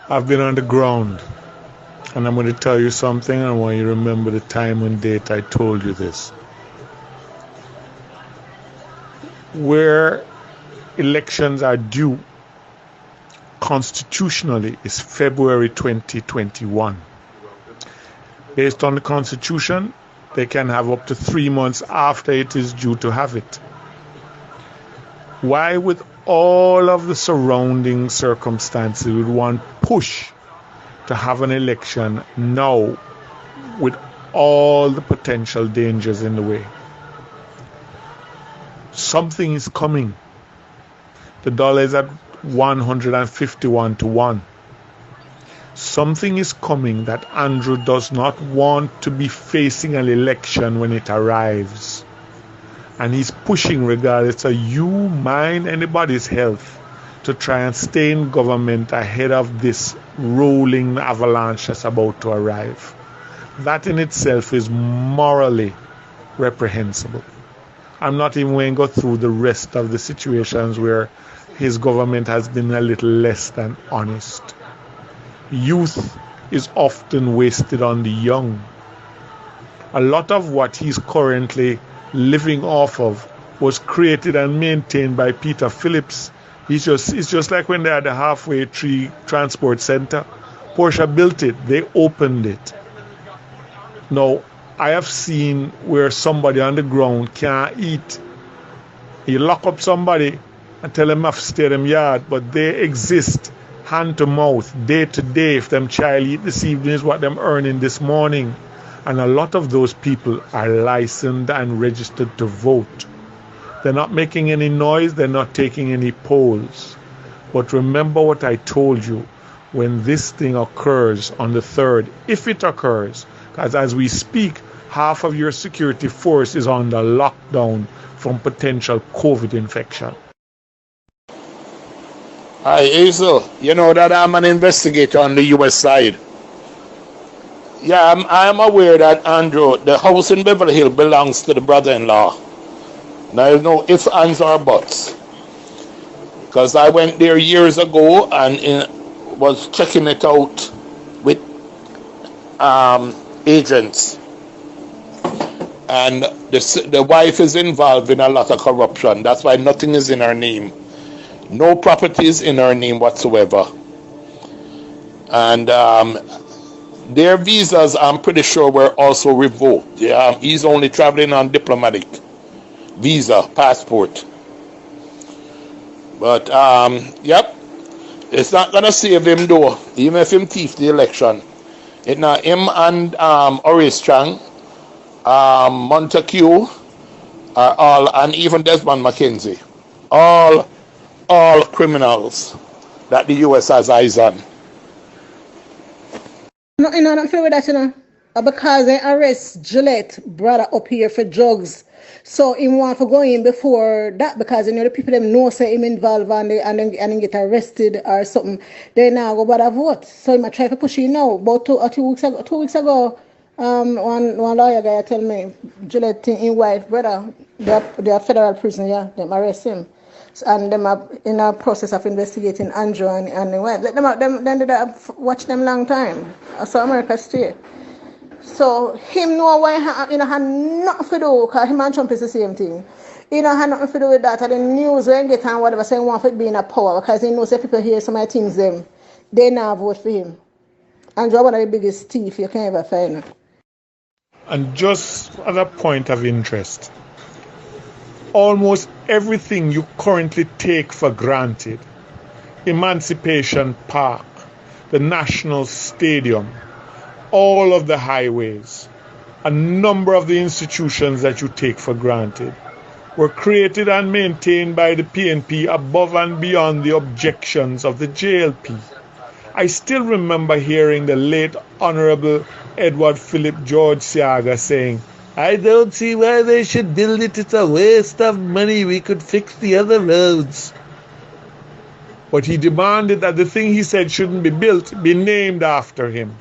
I've been on the ground, and I'm going to tell you something. I want you to remember the time and date I told you this. Where elections are due constitutionally is February 2021. Based on the Constitution, they can have up to 3 months after it is due to have it. Why, with all of the surrounding circumstances, would one push to have an election now with all the potential dangers in the way? Something is coming. The dollar is at 151 to 1. Something is coming that Andrew does not want to be facing an election when it arrives. And he's pushing, regardless of you, mine, anybody's health, to try and stay in government ahead of this rolling avalanche that's about to arrive. That in itself is morally reprehensible. I'm not even going to go through the rest of the situations where his government has been a little less than honest. Youth is often wasted on the young. A lot of what he's currently living off of was created and maintained by Peter Phillips. It's just like when they had the halfway tree transport center. Porsche built it, they opened it. Now, I have seen where somebody on the ground can't eat. You lock up somebody and tell them to stay in them yard, but they exist hand to mouth, day to day. If them child eat this evening is what them earning this morning. And a lot of those people are licensed and registered to vote. They're not making any noise, they're not taking any polls. But remember what I told you when this thing occurs on the 3rd, if it occurs, because as we speak, half of your security force is under lockdown from potential COVID infection. Hi, Hazel. You know that I'm an investigator on the US side. Yeah, I'm aware that Andrew, the house in Beverly Hills belongs to the brother-in-law. There's no ifs, ands, or buts. Because I went there years ago and was checking it out with agents. And the wife is involved in a lot of corruption. That's why nothing is in her name. No properties in her name whatsoever. And their visas, I'm pretty sure, were also revoked. Yeah, he's only traveling on diplomatic visa, passport. But, yep, it's not going to save him, though, even if him thief the election. It now him and Horace Chang, Montague, are all, and even Desmond McKenzie, all criminals that the US has eyes on. No, I don't feel with that, because they arrest Gillette brother up here for drugs. So he want to go in before that because the people them know say him involved and then get arrested or something. They now go bother vote. So he might try to push it now. About 2 weeks ago, one lawyer guy tell me Gillette in wife brother, they are federal prison, yeah, them arrest him. And them are in a process of investigating Andrew and the wife. Then they watch them long time. So America stay. So him know why had nothing to do, because him and Trump is the same thing. He had nothing to do with that. And the news when get on whatever saying want to be in a power because he knows if people hear some of the things them, they now vote for him. Andrew one of the biggest thief you can ever find. And just as a point of interest, almost everything you currently take for granted, Emancipation Park, the National Stadium, all of the highways, a number of the institutions that you take for granted, were created and maintained by the PNP above and beyond the objections of the JLP. I still remember hearing the late Honorable Edward Philip George Siaga saying, "I don't see why they should build it. It's a waste of money. We could fix the other roads." But he demanded that the thing he said shouldn't be built be named after him.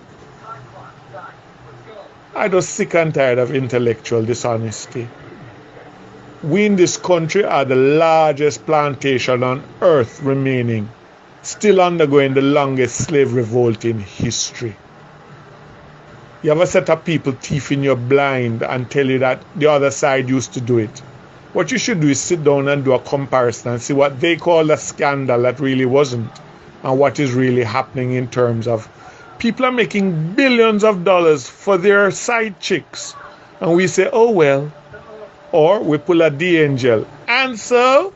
I was sick and tired of intellectual dishonesty. We in this country are the largest plantation on earth remaining. still undergoing the longest slave revolt in history. You have a set of people thieving you blind and tell you that the other side used to do it. What you should do is sit down and do a comparison and see what they call a scandal that really wasn't, and what is really happening in terms of people are making billions of dollars for their side chicks. And we say, oh well. Or we pull a D angel. And so